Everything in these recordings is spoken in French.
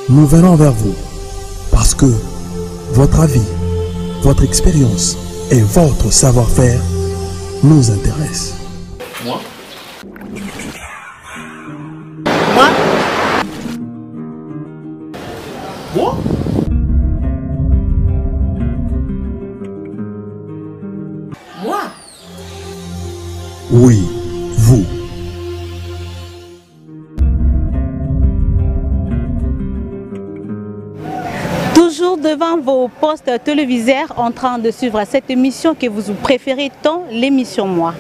nous venons vers vous parce que votre avis, votre expérience et votre savoir-faire nous intéressent. Moi? Moi? Moi? Moi? Oui, vous. Toujours devant vos postes téléviseurs en train de suivre cette émission que vous préférez tant, l'émission Moi.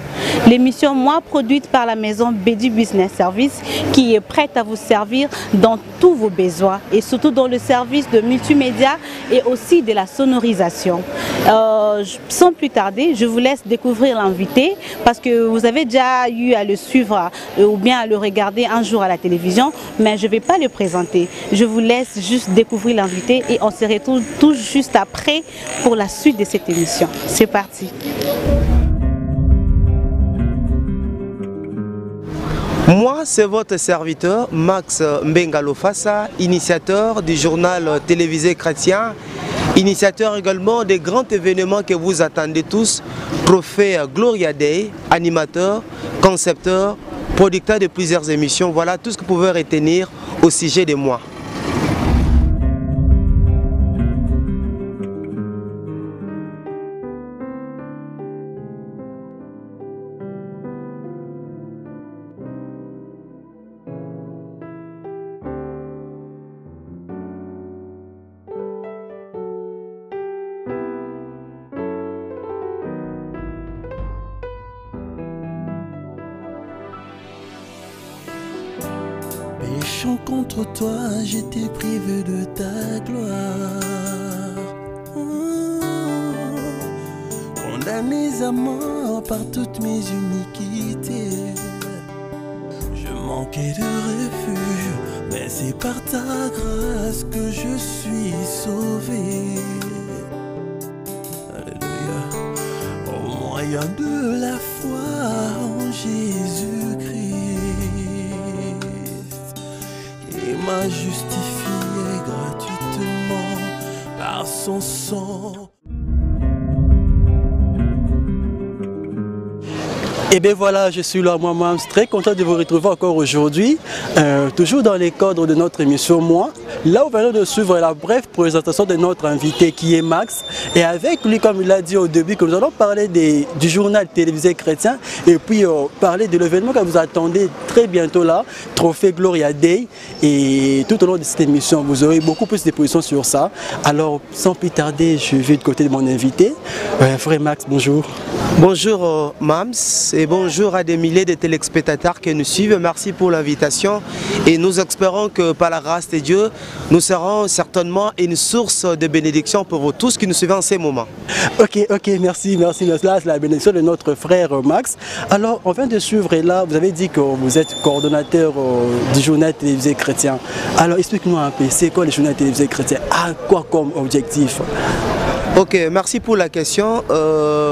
L'émission Moi produite par la maison Bédu Business Service qui est prête à vous servir dans tous vos besoins et surtout dans le service de multimédia et aussi de la sonorisation. Sans plus tarder, je vous laisse découvrir l'invité parce que vous avez déjà eu à le suivre ou bien à le regarder un jour à la télévision, mais je ne vais pas le présenter. Je vous laisse juste découvrir l'invité et on se retrouve tout juste après pour la suite de cette émission. C'est parti. Moi, c'est votre serviteur, Max Mbengalofassa, initiateur du journal télévisé chrétien, initiateur également des grands événements que vous attendez tous, Trophée Gloria Day, animateur, concepteur, producteur de plusieurs émissions. Voilà tout ce que vous pouvez retenir au sujet de moi. Péchant contre toi, j'étais privé de ta gloire. Condamné à mort par toutes mes iniquités. Je manquais de refuge, mais c'est par ta grâce que je suis sauvé. Alléluia. Au moyen de la foi en Jésus-Christ. Il m'a justifié gratuitement par son sang. Et bien voilà, je suis là moi-même, très content de vous retrouver encore aujourd'hui, toujours dans les cadres de notre émission Moi. Là, nous venons de suivre la brève présentation de notre invité qui est Max. Et avec lui, comme il l'a dit au début, que nous allons parler du journal télévisé chrétien et puis parler de l'événement que vous attendez très bientôt là, Trophée Gloria Day. Et tout au long de cette émission, vous aurez beaucoup plus de positions sur ça. Alors, sans plus tarder, je vais du côté de mon invité. Frère Max, bonjour. Bonjour Mams et bonjour à des milliers de téléspectateurs qui nous suivent. Merci pour l'invitation et nous espérons que par la grâce de Dieu, nous serons certainement une source de bénédiction pour vous tous qui nous suivez en ces moments. Ok, merci. Là, c'est la bénédiction de notre frère Max. Alors, on vient de suivre et là, vous avez dit que vous êtes coordonnateur du journal télévisé chrétien. Alors, explique-nous un peu, c'est quoi le journal télévisé chrétien? À quoi comme objectif? Ok, merci pour la question.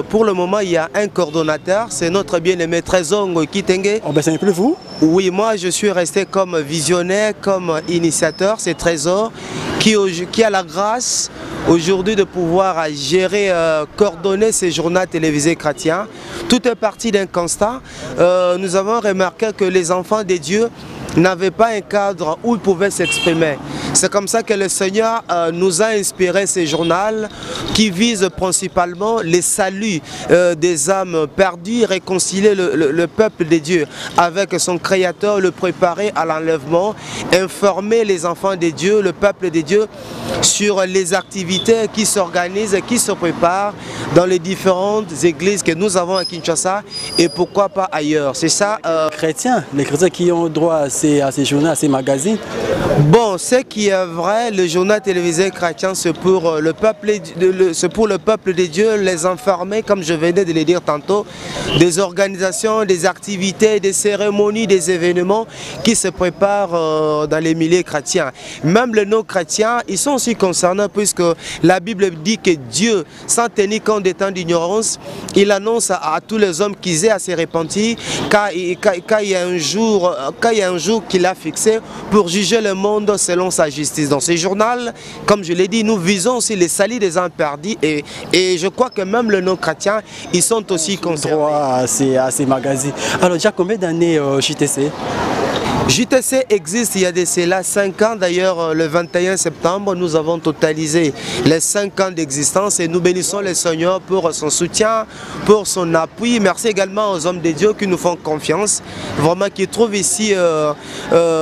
Pour le moment, il y a un coordonnateur, c'est notre bien-aimé Trésor Kitenge. Oh ben, c'est plus vous? Oui, moi je suis resté comme visionnaire, comme initiateur. C'est Trésor qui a la grâce aujourd'hui de pouvoir gérer, coordonner ces journaux télévisés chrétiens. Tout est parti d'un constat. Nous avons remarqué que les enfants de Dieu n'avaient pas un cadre où ils pouvaient s'exprimer. C'est comme ça que le Seigneur nous a inspiré ces journaux qui visent principalement les saluts des âmes perdues, réconcilier le peuple de Dieu avec son Créateur, le préparer à l'enlèvement, informer les enfants de Dieu, le peuple de Dieu sur les activités qui s'organisent et qui se préparent dans les différentes églises que nous avons à Kinshasa et pourquoi pas ailleurs. C'est ça. Les chrétiens qui ont droit à ces journaux, à ces magazines. Bon, ce qui est vrai, le journal télévisé chrétien, c'est pour le peuple de Dieu, les informer, comme je venais de le dire tantôt, des organisations, des activités, des cérémonies, des événements qui se préparent dans les milieux chrétiens. Même les non-chrétiens, ils sont aussi concernés puisque la Bible dit que Dieu, sans tenir compte des temps d'ignorance, il annonce à tous les hommes qu'ils aient à se repentir, car il y a un jour jour qu'il a fixé pour juger le monde selon sa justice. Dans ce journal, comme je l'ai dit, nous visons aussi les salis des âmes perdues et je crois que même les non-chrétiens, ils sont aussi concernés. Droit à ces magazines. Alors déjà combien d'années JTC? JTC existe il y a de cela 5 ans. D'ailleurs, le 21 septembre, nous avons totalisé les 5 ans d'existence et nous bénissons le Seigneur pour son soutien, pour son appui. Merci également aux hommes de Dieu qui nous font confiance, vraiment qui trouvent ici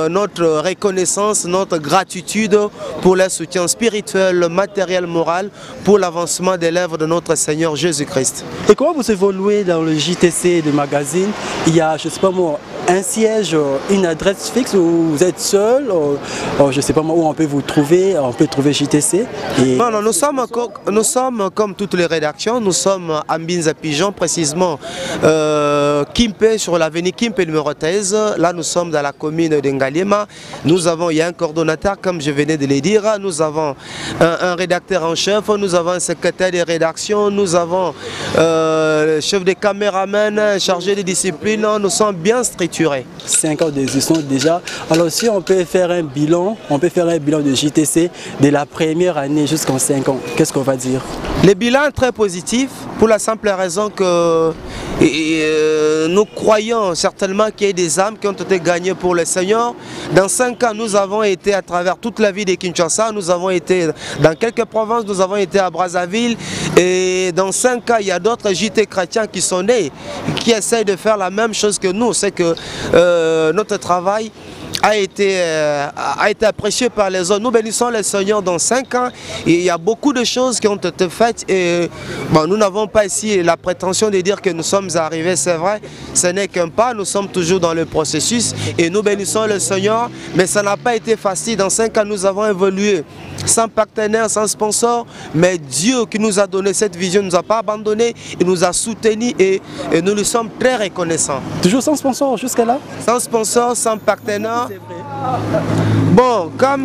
notre reconnaissance, notre gratitude pour le soutien spirituel, matériel, moral, pour l'avancement des lèvres de notre Seigneur Jésus-Christ. Et comment vous évoluez dans le JTC de magazine? Il y a, je ne sais pas moi, un siège, une adresse fixe où vous êtes seul, je ne sais pas moi où on peut vous trouver, on peut trouver JTC. Et... Non, nous sommes comme toutes les rédactions, nous sommes à Mbinza Pigeon, précisément Kimpe, sur l'avenue Kimpe numéro 13. Là, nous sommes dans la commune d'Engaliema. Nous avons, il y a un coordonnateur, comme je venais de le dire, nous avons un rédacteur en chef, nous avons un secrétaire de rédaction, nous avons le chef des caméramans, chargé de discipline, nous sommes bien structurés. 5 ans d'existence déjà. Alors si on peut faire un bilan, de JTC de la première année jusqu'en 5 ans, qu'est-ce qu'on va dire? Le bilan est très positif pour la simple raison que nous croyons certainement qu'il y a des âmes qui ont été gagnées pour le Seigneur. Dans 5 ans, nous avons été à travers toute la ville de Kinshasa, nous avons été dans quelques provinces, nous avons été à Brazzaville et dans 5 ans, il y a d'autres JT chrétiens qui sont nés, qui essayent de faire la même chose que nous. C'est que notre travail a été apprécié par les autres. Nous bénissons le Seigneur dans 5 ans et il y a beaucoup de choses qui ont été faites et bon, nous n'avons pas ici la prétention de dire que nous sommes arrivés, c'est vrai, ce n'est qu'un pas, nous sommes toujours dans le processus et nous bénissons le Seigneur, mais ça n'a pas été facile. Dans 5 ans, nous avons évolué sans partenaire, sans sponsor, mais Dieu qui nous a donné cette vision ne nous a pas abandonnés, il nous a soutenus et nous lui sommes très reconnaissants. Toujours sans sponsor jusqu'à là? Sans sponsor, sans partenaire. Bon, comme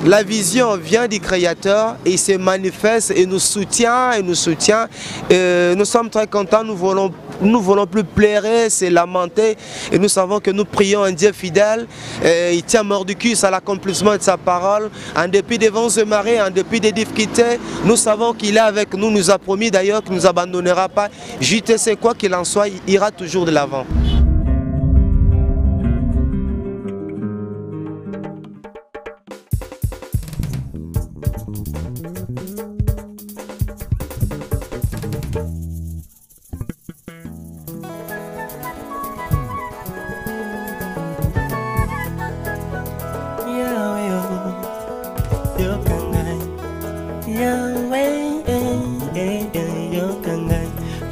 la vision vient du Créateur, il se manifeste et nous soutient, nous sommes très contents, nous voulons plus pleurer, se lamenter et nous savons que nous prions un Dieu fidèle, il tient mordicus à l'accomplissement de sa parole, en dépit des vents et marées, en dépit des difficultés, nous savons qu'il est avec nous, nous a promis d'ailleurs qu'il ne nous abandonnera pas. JTC, quoi qu'il en soit, il ira toujours de l'avant.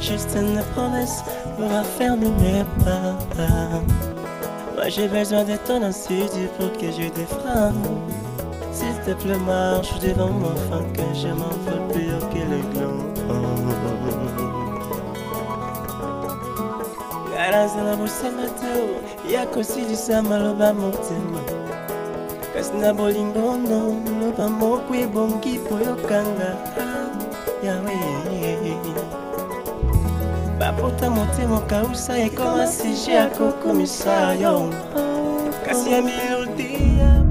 Juste une promesse pour affermir mes pas. Moi j'ai besoin de ton insigne pour que je défraie. S'il te plaît marche devant moi afin que je m'envole plus haut que le gland. Garanza na busema tu yako sijisa maloba motema. Kasina bolingo no loba mokwe bongi poyokanga. Yahweh. Bapota motema kausa et comme si j'ai à commissario. Kasi ya mirudia.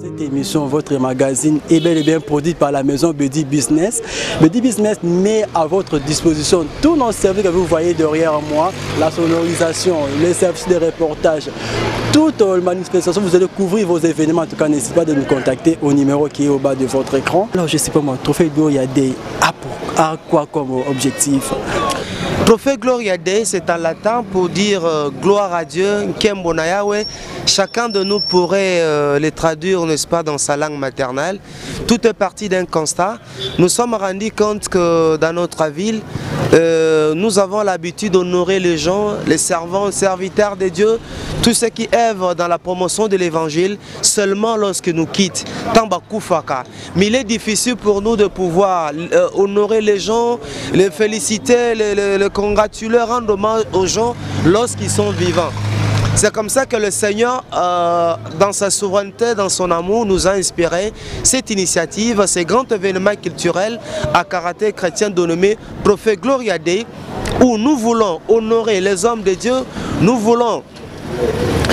Cette émission, votre magazine, est bel et bien produite par la maison Bedi Business. Bedi Business met à votre disposition tous nos services que vous voyez derrière moi, la sonorisation, les services de reportage, toute manifestation, vous allez couvrir vos événements. En tout cas, n'hésitez pas de nous contacter au numéro qui est au bas de votre écran. Alors, je ne sais pas moi, Trophée Gloria Day a quoi comme objectif? Trophée Gloria Day, c'est en latin pour dire gloire à Dieu, Nkembo Yahweh. Chacun de nous pourrait les traduire, n'est-ce pas, dans sa langue maternelle. Tout est parti d'un constat. Nous sommes rendus compte que dans notre ville, nous avons l'habitude d'honorer les gens, les servants, serviteurs de Dieu, tous ceux qui œuvrent dans la promotion de l'évangile, seulement lorsqu'ils nous quittent. Mais il est difficile pour nous de pouvoir honorer les gens, les féliciter, les congratuler, rendre hommage aux gens lorsqu'ils sont vivants. C'est comme ça que le Seigneur, dans sa souveraineté, dans son amour, nous a inspiré cette initiative, ces grands événements culturels à caractère chrétien dénommé Trophée Gloria Day, où nous voulons honorer les hommes de Dieu nous voulons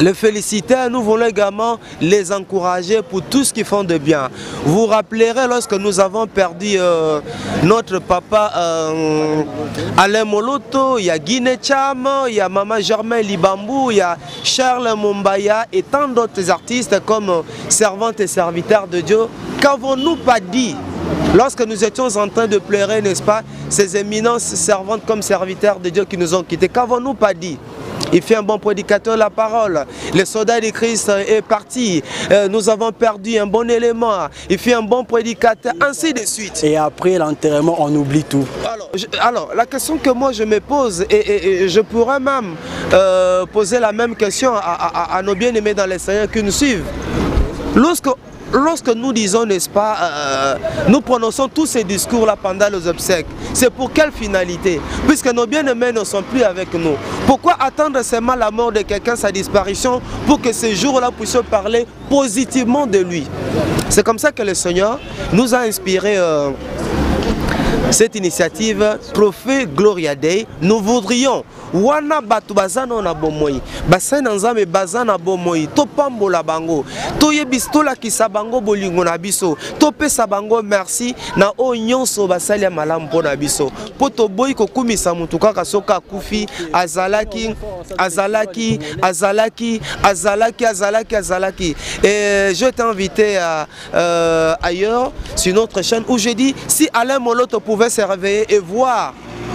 les féliciter, nous voulons également les encourager pour tout ce qu'ils font de bien. Vous vous rappellerez lorsque nous avons perdu notre papa Alain Moloto, il y a Guiné Cham, il y a Maman Germain Libambou, il y a Charles Mumbaya et tant d'autres artistes comme servantes et serviteurs de Dieu. Qu'avons-nous pas dit lorsque nous étions en train de pleurer, n'est-ce pas, ces éminences servantes comme serviteurs de Dieu qui nous ont quittés? Qu'avons-nous pas dit? Il fait un bon prédicateur de la parole. Le soldat de Christ est parti. Nous avons perdu un bon élément. Il fait un bon prédicateur, ainsi de suite. Et après l'enterrement, on oublie tout. Alors, la question que moi je me pose, et je pourrais même poser la même question à nos bien-aimés dans les Seigneurs qui nous suivent. Lorsque nous disons, n'est-ce pas, nous prononçons tous ces discours-là pendant les obsèques, c'est pour quelle finalité? Puisque nos bien-aimés ne sont plus avec nous. Pourquoi attendre seulement la mort de quelqu'un, sa disparition, pour que ces jours-là puissent parler positivement de lui? C'est comme ça que le Seigneur nous a inspiré cette initiative Trophée Gloria Day. Nous voudrions wana batu bazana na bomoi basana nzambe bazana bomoi to pambola bango to yebistola kisabango bolingo na biso to pesa bango merci na o nyonso basali malamu pona biso poto boy ko kumisa mutu kaka soka kufi azalaki. Et je t'ai invité ailleurs sur notre chaîne où je dis si Alain Moloto pouvait se réveiller et voir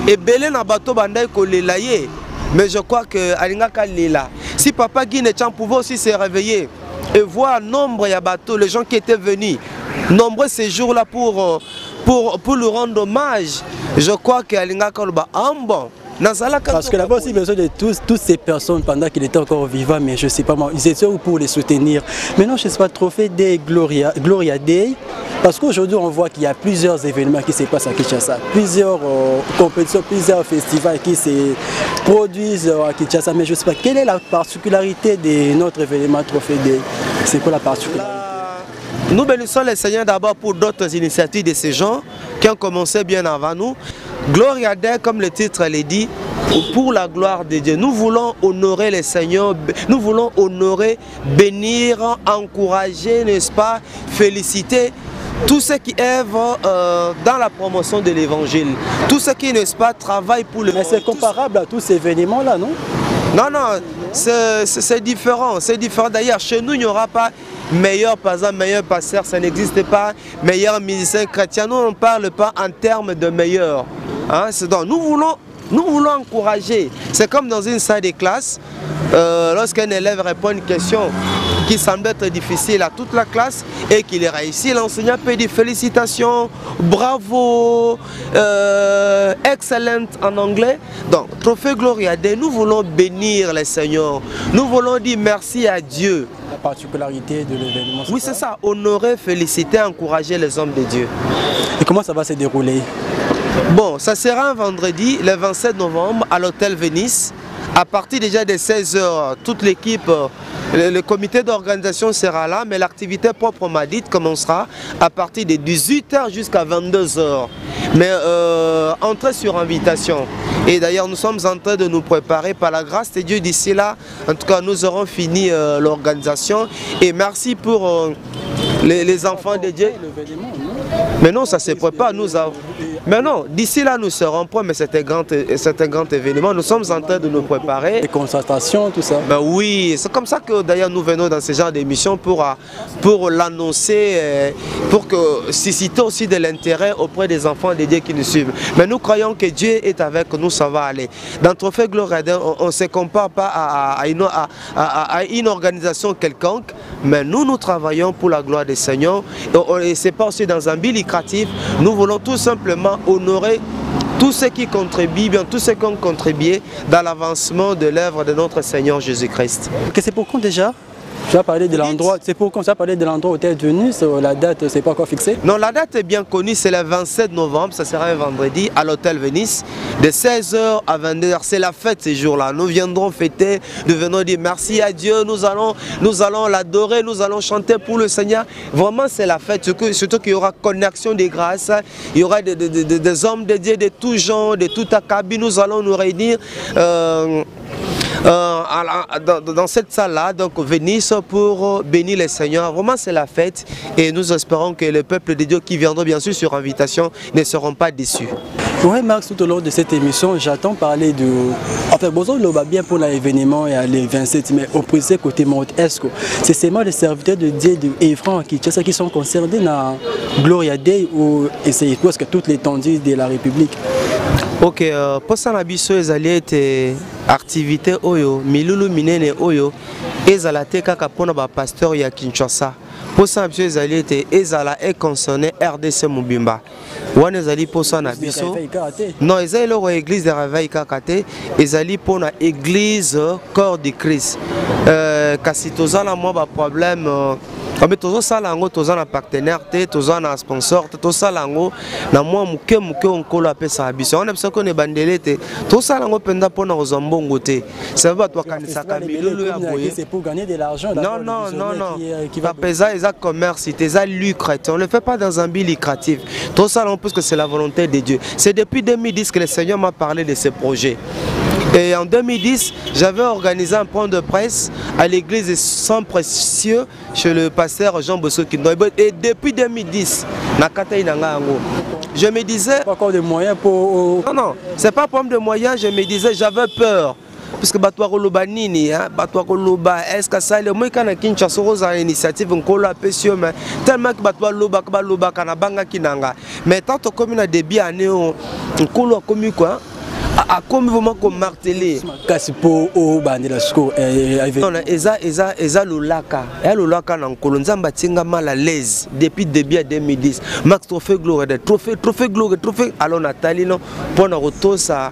et belé na bateau bandai kolelaye, mais je crois que alingaka lela. Si Papa Guiné Cham pouvait aussi se réveiller et voir nombre de bateaux, les gens qui étaient venus, nombreux ces jours-là pour lui rendre hommage, je crois que alingaka ba bon. Parce que là-bas aussi besoin de toutes ces personnes pendant qu'il était encore vivant, mais je ne sais pas moi, ils étaient où pour les soutenir. Maintenant, je ne sais pas, Trophée Day, Gloria Day, parce qu'aujourd'hui on voit qu'il y a plusieurs événements qui se passent à Kinshasa, plusieurs compétitions, plusieurs festivals qui se produisent à Kinshasa, mais je ne sais pas, quelle est la particularité de notre événement Trophée Day? C'est quoi la particularité? Nous bénissons les Seigneurs d'abord pour d'autres initiatives de ces gens qui ont commencé bien avant nous. Gloria Day, comme le titre le dit, pour la gloire de Dieu. Nous voulons honorer les Seigneurs, nous voulons honorer, bénir, encourager, n'est-ce pas, féliciter tous ceux qui œuvrent dans la promotion de l'évangile. Tous ceux qui, n'est-ce pas, travaillent pour le... Mais c'est comparable à tous ces événements-là, non? Non, non, c'est différent. C'est différent. D'ailleurs, chez nous, il n'y aura pas meilleur, par exemple, meilleur pasteur, ça n'existe pas. Meilleur musicien chrétien, nous, on ne parle pas en termes de meilleur. Hein? Donc, nous voulons encourager. C'est comme dans une salle de classe, lorsqu'un élève répond à une question qui semble être difficile à toute la classe et qu'il réussit, l'enseignant peut dire félicitations, bravo, excellent en anglais. Donc, Trophée Gloria Day, nous voulons bénir les Seigneurs. Nous voulons dire merci à Dieu. La particularité de l'événement. Oui, c'est ça. Honorer, féliciter, encourager les hommes de Dieu. Et comment ça va se dérouler? Bon, ça sera un vendredi, le 27 novembre, à l'hôtel Venise. À partir déjà de 16h, toute l'équipe, le comité d'organisation sera là, mais l'activité proprement dite commencera à partir de 18h jusqu'à 22h. Mais entrée sur invitation. Et d'ailleurs, nous sommes en train de nous préparer par la grâce de Dieu d'ici là. En tout cas, nous aurons fini l'organisation. Et merci pour les enfants de Dieu. Mais non, ça ne se prépare. Mais non, d'ici là, nous serons prêts, mais c'est un grand événement. Nous sommes en train de nous préparer. Les concertations, tout ça. Ben oui, c'est comme ça que d'ailleurs nous venons dans ce genre d'émission pour l'annoncer, pour que susciter aussi de l'intérêt auprès des enfants de Dieu qui nous suivent. Mais nous croyons que Dieu est avec nous, ça va aller. Dans Trophée Gloria Day, on ne se compare pas à une organisation quelconque, mais nous travaillons pour la gloire des Seigneurs. Et ce n'est pas aussi dans un but lucratif. Nous voulons tout simplement honorer tous ceux qui contribuent, bien tous ceux qui ont contribué dans l'avancement de l'œuvre de notre Seigneur Jésus-Christ. C'est pour quand déjà? Tu vas parler de l'endroit, c'est pour quand ça parler de l'endroit où tu es venu, la date c'est pas encore fixé? Non, la date est bien connue, c'est le 27 novembre, ça sera un vendredi à l'hôtel Venise, de 16h à 22h, c'est la fête ces jours-là. Nous viendrons fêter, nous venons dire merci à Dieu, nous allons l'adorer, nous allons chanter pour le Seigneur. Vraiment c'est la fête, surtout qu'il y aura connexion des grâces, il y aura des hommes de Dieu de tout genre, de tout acabit, nous allons nous réunir dans cette salle-là, donc venissent pour bénir les Seigneurs. Vraiment, c'est la fête et nous espérons que le peuple de Dieu qui viendront bien sûr sur invitation ne seront pas déçus. Oui, Max, tout au long de cette émission, j'attends parler de... Enfin, bonjour, on va bien pour l'événement et les 27, mais au précis côté Mont-Esco. C'est seulement les serviteurs de Dieu et Franck qui sont concernés dans Gloria Day ou essayer presque toute l'étendue de la République. Ok, pour ça, nabiso ezali ete activité oyo, milulu minene oyo, ezala te kaka pona ba pasteur ya Kinshasa. Pour ça, nabiso ezali ete ezala est concerné RDC Mobimba. Wana ezali pour ça nabiso. Non, ezali loro église de réveil kaka te, ezali pona église corps de Christ. Kasi tozala mo ba problème mais tous ça lango tous en partenaire tous en sponsor tous ça lango na moi muke on colle à pesa biso on a besoin qu'on est bandelé tous ça lango penda pona ozambongo te ça va toi kanisa kamilulu ya boye c'est pour gagner de l'argent non qui va peser les commerce c'est lucre on le fait pas dans un but lucratif tout ça lango parce que c'est la volonté de Dieu. C'est depuis 2010 que le Seigneur m'a parlé de ce projet. Et en 2010, j'avais organisé un point de presse à l'église des Saints Précieux chez le pasteur Jean Bosso Kindo. Et depuis 2010, je me disais... Pas encore de moyens pour... Non, c'est pas problème de moyens, je me disais, j'avais peur. Parce que Batwa Koloba Nini, Batwa Koloba, est-ce que ça, le moins qu'on a Kinshasa Rosa initiative, on colle à Pessio, mais tellement que Batwa Loba, Loba, Kanabanga Kinanga. Mais tant que on a des biens, on colle comme quoi. Comme vraiment comme martelé. Kasipo o bandela sko non eza lolaka. Ya lolaka na kolonzamba tinga mal à l'aise depuis début 2010. Max trophée gloire de trophée gloire trophée alors Nathalie non pour na rotosa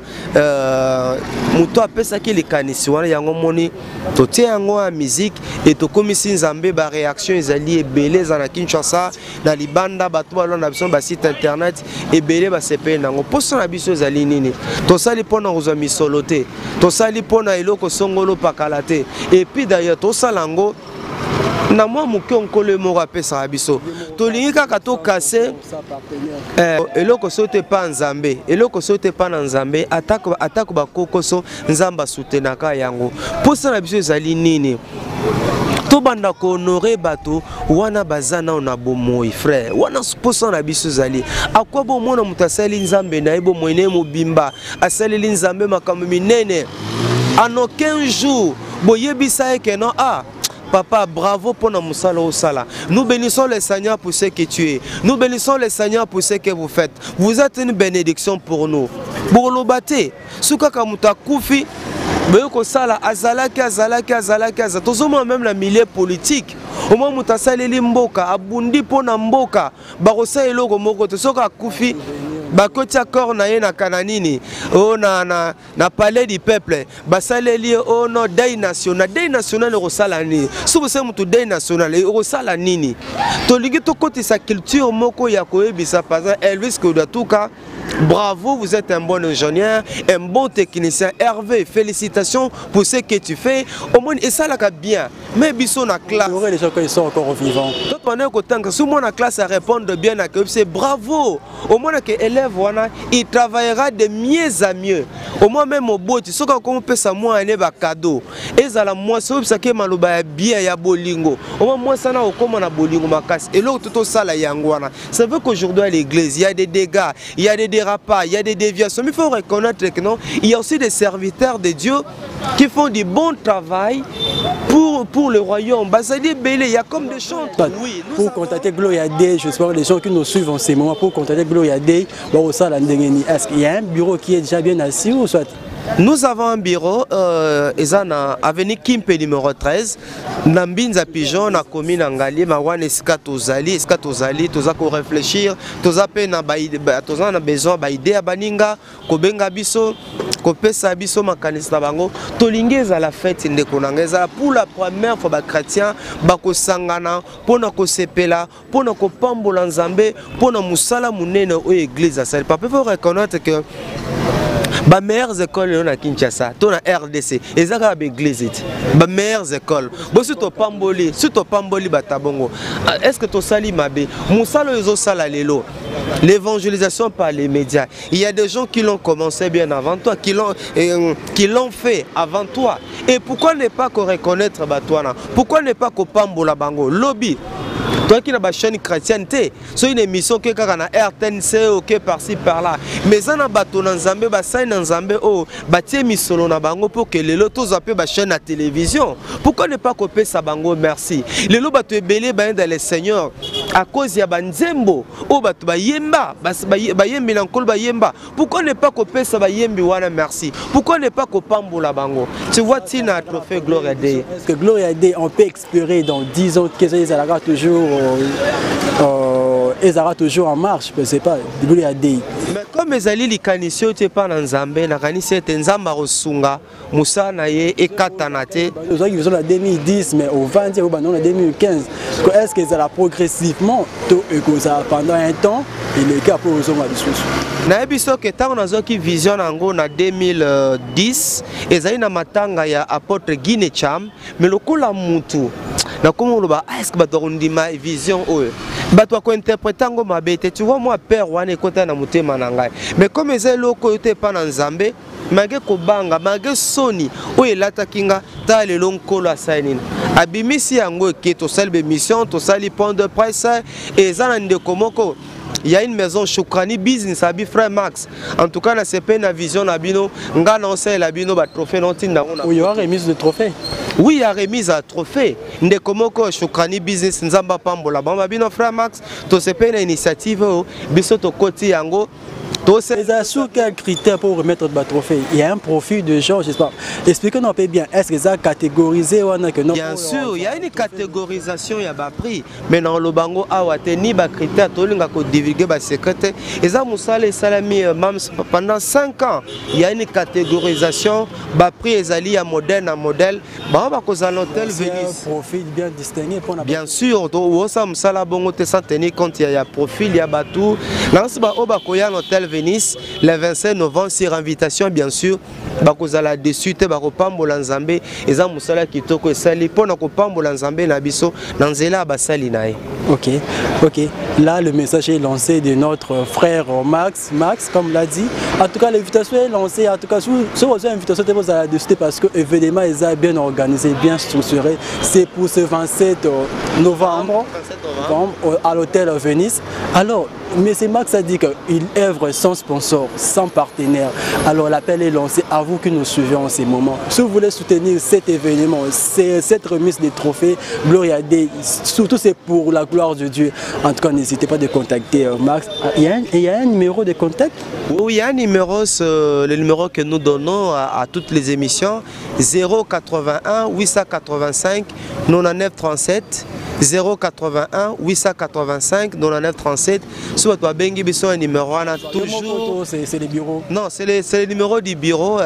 muto apesa ki likanisi wana yango moni to tie yango a musique et to komisi nzambe ba réaction ezali ebele za na Kinshasa na libanda bato balona biso ba site internet ebele ba sepe nango poso na biso ezali nini to sali pona ozami soloté to sali pona eloko songolo pakalate et puis d'ailleurs to salango na moi muke onkolo moko apesa biso tolingi kaka to kase eloko sote pa nzambe eloko sote pa na nzambe atako bakokoso nzamba soutenaka yango posa na biso ezali nini to banda ko honorer bato wana bazana on a bomoi frère wana posa na biso zali akwa bomona mutasali nzambe na ebo moine mobimba asali nzambe makambo minene en aucun jour boyebisa ke non Papa, bravo pour nos moussala au sala. Nous bénissons le Seigneur pour ce que tu es. Nous bénissons le Seigneur pour ce que vous faites. Vous êtes une bénédiction pour nous. Pour le bâté, Souka Kamuta Koufi, Beko Sala, Azalaki, Tozoma même la milieu politique. Au moment où tu as salé Mboka, Abundi Pona Mboka, Barossa et Logo Moko, Tosoka Koufi. Bakotia kor na ye na kananini o na palais du peuple basaleli o no deuil national rosala ni subu se mutu deuil national rosala nini tolingi to kotisa culture moko ya koyebisa paza Elvis Kodatuka. Bravo, vous êtes un bon ingénieur, un bon technicien. Hervé, félicitations pour ce que tu fais. Au moins, et ça là bien. Mais bisous na classe. Les gens qui sont encore vivants. D'autres manières que tant que sous mon classe à répondre bien à que c'est bravo. Au moins que élève il travaillera de mieux à mieux. Au moins même au bout, tu sais comment peut ça moi un cadeau. Et ça la moi c'est ça que maloba bien ya bolingo. Au moins moi ça na au comment na bolingo ma casse. Et l'autre tout ça la yangwana. Ça veut qu'aujourd'hui à l'église il y a des dégâts, il y a des dérapages, il y a des déviations. Mais il faut reconnaître que non, il y a aussi des serviteurs de Dieu qui font du bon travail pour le royaume. Bah ça dit belé, il y a comme des chantres. Oui, pour contacter Gloria Day, je sais pas les gens qui nous suivent en ces moments pour contacter Gloria Day, est-ce qu'il y a un bureau qui est déjà bien assis ou soit? Nous avons un bureau, avenue Kimpe numéro 13, Nambinza Pigeon, na commune Angali, Mawan Eskatozali, toza ko réfléchir, toza pe na toza na besoin ba idée à baninga, ko benga biso, ko pesa biso makanisa bango, tolingeza la fête ndeko nangeza pour la première fois ba chrétien ba ko sangana, pona ko sepela, pona ko pambola nzambe, pona musala munene o église ça. Papa faut reconnaître que Ba meilleures écoles na Kinshasa, to na RDC, ezaka ba église. Ba meilleures écoles. Bo si to pamboli batabongo. Est-ce que to sali mabe? Musalo ezo sala lelo. L'évangélisation par les médias. Il y a des gens qui l'ont commencé bien avant toi, qui l'ont fait avant toi. Et pourquoi ne pas reconnaître Batouana? Pourquoi ne pas pambola bango? Lobby. Toi qui n'as pas chaîne chrétienne, c'est une émission qui est na RTNC ok par-ci par-là. Mais ça n'a pas ton ensemble, ça n'a ensemble oh, bâti misolo na bango pour que les lotos appellent ba chaîne à télévision. Pourquoi ne pas copier ça bango? Merci. Les lots batu belé dans les seigneurs à cause ya banzembo oh batu ba yemba ba yembi na nkol ba yemba. Pourquoi ne pas copier ça ba yembi wana merci? Pourquoi ne pas copambo la bango? Tu vois Tina trophée Gloria Day. Est-ce que Gloria Day on peut espérer dans 10 ans que ça sera toujours toujours en marche, je ne sais pas, Gloria Day. Mais comme les alliés likanisio tu pas dans Zambé, na kanisi tenzamba rosunga, Moussa naye et katanate. Nous avons vu en 2010 mais au 20 ou en 2015. Est-ce que ça va progressivement pendant un temps et le cas pour nous na biso que tant on a qui vision en 2010 ezali na matanga ya apôtre Guiné Cham mais le kola mutu na comme ba est-ce que ba ndima vision oyo bato ko interpréter ngo mabete tu vois moi père wana ekota na mutema na ngai mais comme ezali loko yote pa na Nzambe mage ko banga mage soni oyo elata kinga ta le lonkolo asainina abimisi yango ke to salbe mission to sali point de presse et zana ndeko moko. Il y a une maison Choukani Business Abi Frère Max. En tout cas, c'est pas une vision Nabino. Nga non c'est Labino ba trophée non tin. Oui, il y aura remise de trophée. Oui, il y a remise à trophée. Ndekomoko Choukani Business Nzamba Pambola. Bon Babino Frère Max, to c'est pas une initiative biso to koti yango. Sur quels critères pour remettre le trophée? Il y a un profil de gens, je sais pas. Expliquez-nous un peu bien. Est-ce que ça catégorisé ou non? Bien sûr, il y a une catégorisation, il y a un prix. Mais dans le bango, ni ba critères, tout le monde a divulgué ba secret. Et ça, Moussale Salami, pendant 5 ans, il y a une catégorisation. Ba prix ezali à modèle, Bah, ba cause à l'hôtel Venise. Un profil bien distingué pour bien sûr, donc ça Moussala bongo te sans tenir compte, il y a profil, il y a batou. Là, c'est ba oba koya l'hôtel Venise le 25 novembre sur invitation bien sûr bakozala dessus te bakopambola Nzambe eza musala kitoko esali pona kopambola Nzambe na biso na nzela basali nae. OK. Là le message est lancé de notre frère Max comme l'a dit. En tout cas l'invitation est lancée en tout cas sur invitation de vous à dessus parce que événement est bien organisé, bien structuré. C'est pour ce 27 novembre à l'hôtel Venise. Alors mais c'est Max a dit qu'il œuvre sans sponsor, sans partenaire. Alors l'appel est lancé à vous qui nous suivez en ces moments. Si vous voulez soutenir cet événement, cette remise des trophées, Gloria Day, surtout c'est pour la gloire de Dieu. En tout cas, n'hésitez pas de contacter Max. Il y a un numéro de contact? Oui, il y a un numéro, le numéro que nous donnons à toutes les émissions, 081 885 99 37. 081 885 99 37. Soit toi bengi biso un numéro toujours. C'est les bureaux. Non, c'est les numéros du bureau.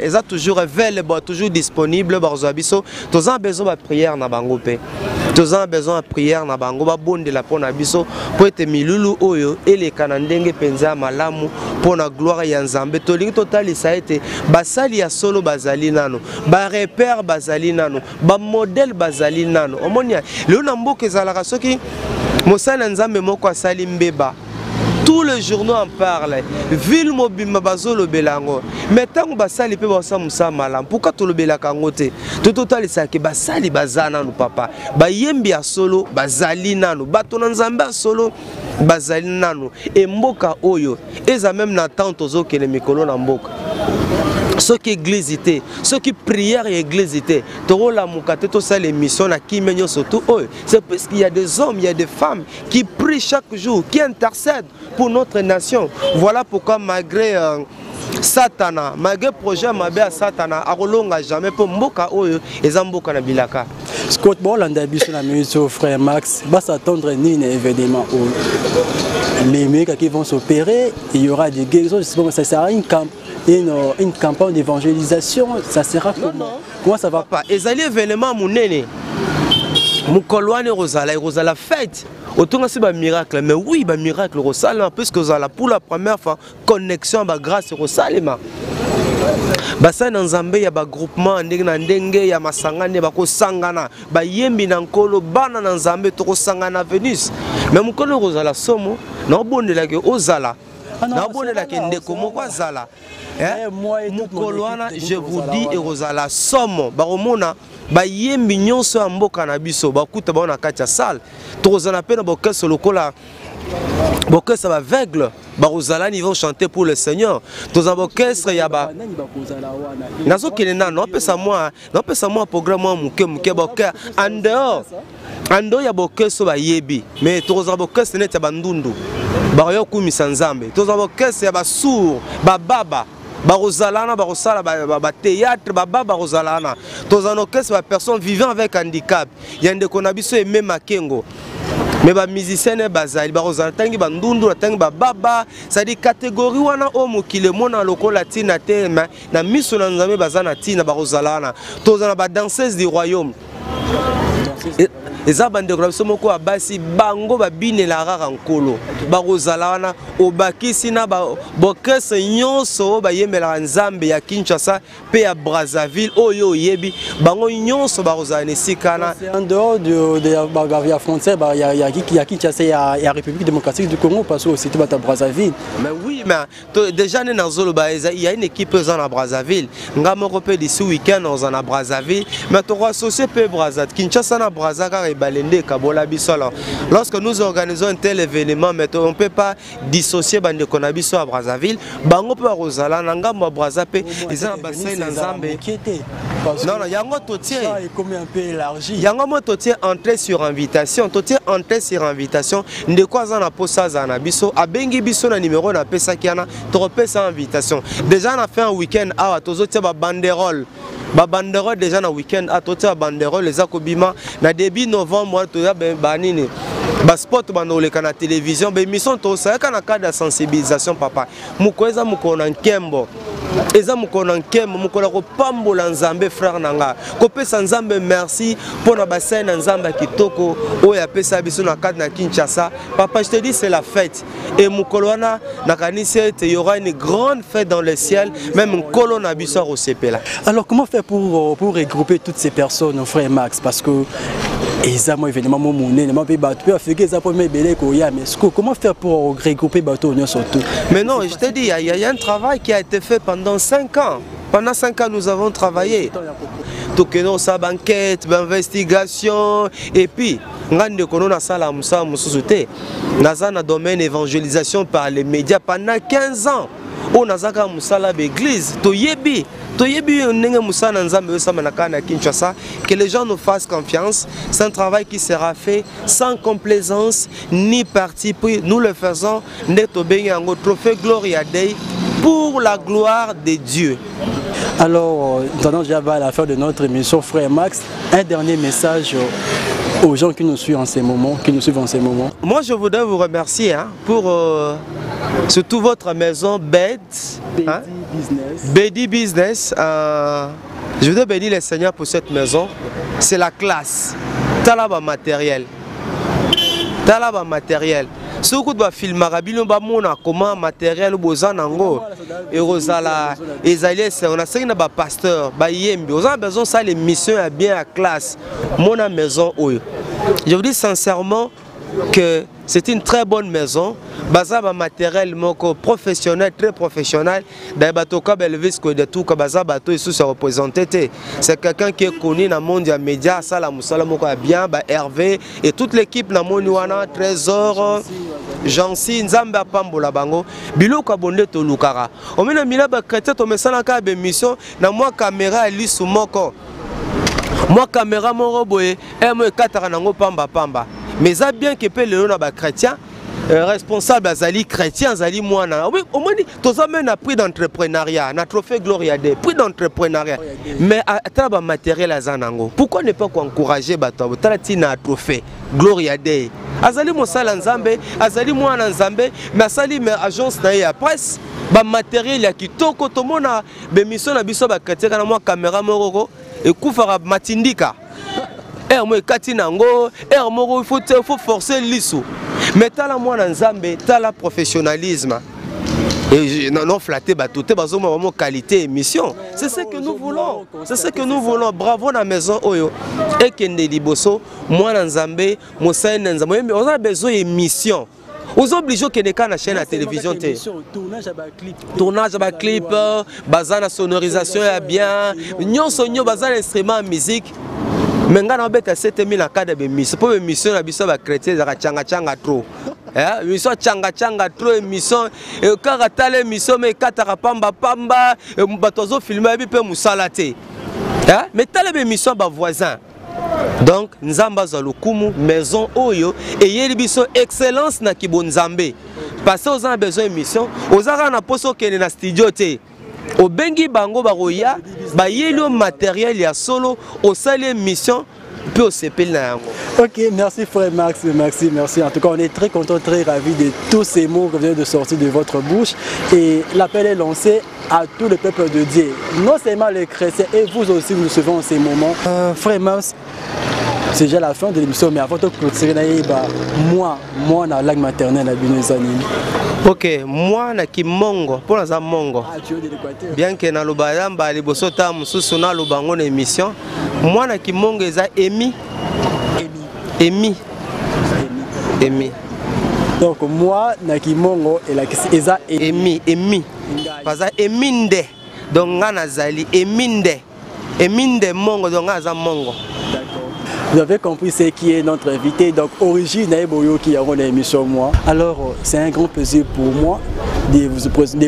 Ils sont toujours available, toujours disponible. Barzabiso. Tous en besoin de prière na bango pe. Tous en besoin de prière na bango ba bonde la pona biso pour être milulu oyo et les kanandenge penza malamu pour la gloire ya Nzambe. Tolingi total ça a été basali ya solo bazali nano, ba repère bazali nano, ba modèle bazali nano. Omonia le mboka ezalaka soki mosala Nzambe moko asali mbeba tous les journaux en parlent ville mobimba bazolobela yango mais tango basali pe basa musa malam pourquoi tolobelaka yango te tototalisa ke basali bazana nanu papa bayembi ya solo bazali nanu bato na Nzambe ya solo bazali nanu e mboka oyo eza même na temps tozokende mikolo na mboka ceux qui église ceux qui prière et église la mukate to ça l'émission na kimenyo surtout c'est parce qu'il y a des hommes il y a des femmes qui prient chaque jour qui intercèdent pour notre nation. Voilà pourquoi malgré Satana malgré projet mabe à Satana akolonga jamais pour mboka oyo ezamboka na bilaka. Scott Bolanda biso na ministre frère Max va s'attendre ni un événement où les mecs qui vont s'opérer, il y aura des guérisons, ça sera une campagne d'évangélisation, ça sera comment? Comment ça va pas? Et les événements munene mukolwane Rosala fête. Autant c'est un miracle, mais oui, un miracle Rosala, puisque pour la première fois connexion grâce Rosalema. basa na nzambe ya ba groupement ndenge na ndenge ya masangane bako sangana ba yembi na nkolo bana na nzambe toko sangana Venus mais mukolo kozala somo na bondela ke ozala na bondela ke ndeko moko azala mukolo wana je vous dis kozala somo baromona ba yembi nyonso ya mboka na biso bakuta ba na kati ya salle tokozana pe na bokeso lokola bokeso ba aveugle barozala niveau chanter pour le Seigneur tous en orchestre yaba nazo kelena no pesa moi programme muke boka en dehors ya bokeso ba yebi mais tous en bokeso net ya bandundu bayo kumisa nzambe tous en bokeso ya ba sourd ba baba barozalana barosala ba théâtre baba barozalana tous en orchestre ba personnes vivant avec handicap yande konabiso et même makengo mais ba musiciens bazali barozala tangi bandundu tangi baba ça dit catégorie wana o mokile mona lokola tina te na miso na nzambe bazana tina barozalana tozana ba danseuse du royaume eza bande ko moko abasi bango babine la rara nkolo barozala wana obakisi na bokese nyonso bayemela nzambe ya Kinshasa pe ya Brazzaville oyo yebi bango nyonso barozala nesikana en dehors de la frontière ya Kinshasa ya République démocratique du Congo parce que aussi tu à Brazzaville mais oui mais déjà né dans Zolo il y a une équipe à Brazzaville ngamo ko pe d'ici week-end dans Brazzaville mais to associé pe Brazzaville Kinshasa na Brazzaville balende kabola bisola lorsque nous organisons un tel événement mais on peut pas dissocier bande konabiso à Brazzaville bango pe rozala nanga mo Brazzaville ils ont bassin na Nzambe non non yango totier ça est comme un peu élargi yango mo totier entrée sur invitation ndeko azana posa za biso abengi biso na numéro na pesa kiana to pesa invitation déjà on a fait un week-end à tozotia ba banderole déjà na week-end à tozotia banderole les akobima na début novembre to ya banini ba sport banoleka na télévision ba émission to ça kana cadre de sensibilisation papa mukoeza mukona nkembo eza mukona nkembo mukola ko pambola nzambe frère nanga ko pesa nzambe merci pour na bassin na nzamba kitoko oya pesa biso na cadre na Kinshasa papa je te dis c'est la fête et mukolwana na kanisi il y aura une grande fête dans le ciel même nkolo na biso au sepela. Alors comment faire pour regrouper toutes ces personnes frère Max parce que exactement événement moné ne m'a pas tu peux faire ça pour me belé koya mais comment faire pour regrouper bateau surtout mais non je te dis il y a un travail qui a été fait pendant 5 ans. Pendant 5 ans, nous avons travaillé. Tout que nous avons enquête, investigation, et puis, nous avons dans le domaine d'évangélisation par les médias pendant 15 ans. On a fait l'église, que les gens nous fassent confiance. C'est un travail qui sera fait sans complaisance ni parti pris. Nous le faisons, nous trophée Gloria Dei pour la gloire de Dieu. Alors, nous allons déjà à la fin de notre émission, frère Max, un dernier message aux gens qui nous suivent en ces moments, Moi, je voudrais vous remercier pour surtout votre maison Bedi Business. Je voudrais bénir le Seigneur pour cette maison. C'est la classe. Talaba matériel. Ce que tu filmer, comment matériel bozanango et Rosala, on a cinq pasteur, on a besoin ça les missions à bien à classe. Mon maison, je vous dis sincèrement que c'est une très bonne maison. Bazaba matériel professionnel, très professionnel. C'est quelqu'un qui est connu dans le monde des médias, bien, Hervé et toute l'équipe dans le monde, Trésor, Jansi, Nzamba Pambola Bango, Bilo Kabonde Tolukara. On met un chrétien, on met ça dans la mission, dans moi caméra, elle lit sous mon corps. Moi caméra, mon robot, et moi 4 ans, pamba. Mais ça bien que peut le nom chrétien responsable azali chrétien azali moana oui au moins tous amène à prix d'entrepreneuriat na trophée Gloria Dei prix d'entrepreneuriat mais à travers matériel azanango pourquoi ne pas encourager bato tina trophée Gloria Dei azali mosala nzambe azali moana nzambe mais azali mais agence na ya presse ba matériel ya kitoko to mona be mission na biso ba chrétien kana moi caméra moroko et kufara matindika il faut forcer l'issue. Mais t'as la moi nzambe, t'as la professionnalisme. Et non flatté, tout est qualité émission. C'est ce que nous voulons. C'est ce que nous voulons. Bravo la maison Oyo. Et Kende Liboso, moi Nzambe, Moussa Nzambe, on a besoin d'émission. Vous obligez que les la chaîne à télévision. Tournage à clip, bazar sonorisation est bien. Nous sommes bazar instrument musique. Mais on a besoin de 7000 en cas de mission. Pour émission, la mission va créer des changa trop. Émission changa trop émission. Et quand on a l'émission, mais quand on a pamba, on filmer un peu moussalate. Mais tu as l'émission de voisin. Donc, Nzamba Zalukumu, maison Oyo, et Yelibiso excellence na Kibonzambe. Parce que vous avez besoin d'émission, vous avez un poste qui est dans le studio. Au Bengi Bango Baroya, ba yelo matériel ya solo, au salle émission, puis au CP. Ok, merci frère Max, merci. En tout cas, on est très content, très ravis de tous ces mots que vous venez de sortir de votre bouche. Et l'appel est lancé à tout le peuple de Dieu, non seulement les chrétiens, et vous aussi, nous recevons en ces moments. Frère Max, c'est déjà la fin de l'émission, mais avant de clôturer, moi, dans la langue maternelle à Binezanine. Ok, moi, na Kimongo, pour la Mongo. Bien que na Lubayamba, les Bosota, Moussou, na Lubango, l'émission. Moi, na Kimongo, ils ont Emi. Donc, moi, na Kimongo, ils ont Emi. Parce que Eminde, donc, na Zali, Eminde Mongo, donc, na Mongo. Vous avez compris ce qui est notre invité, donc origine Naïboyo qui a l'émission moi. Alors c'est un grand plaisir pour moi de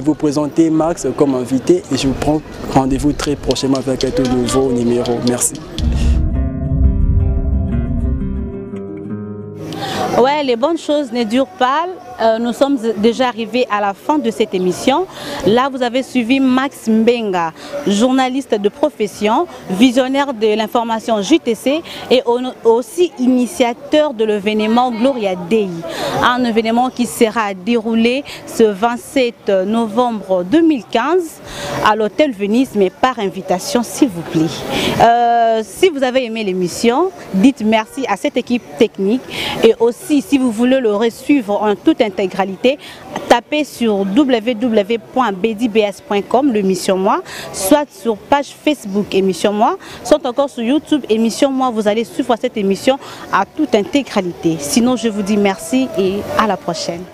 vous présenter Max comme invité et je vous prends rendez-vous très prochainement avec un tout nouveau numéro. Merci. Ouais, les bonnes choses ne durent pas. Nous sommes déjà arrivés à la fin de cette émission. Là, vous avez suivi Max Mbenga, journaliste de profession, visionnaire de l'information JTC et aussi initiateur de l'événement Gloria Dei. Un événement qui sera déroulé ce 27 novembre 2015 à l'hôtel Venise, mais par invitation, s'il vous plaît. Si vous avez aimé l'émission, dites merci à cette équipe technique et aussi si vous voulez le suivre en toute intégralité, tapez sur www.bedibs.com l'émission Moi, soit sur page Facebook émission Moi, soit encore sur YouTube émission Moi. Vous allez suivre cette émission à toute intégralité. Sinon, je vous dis merci et à la prochaine.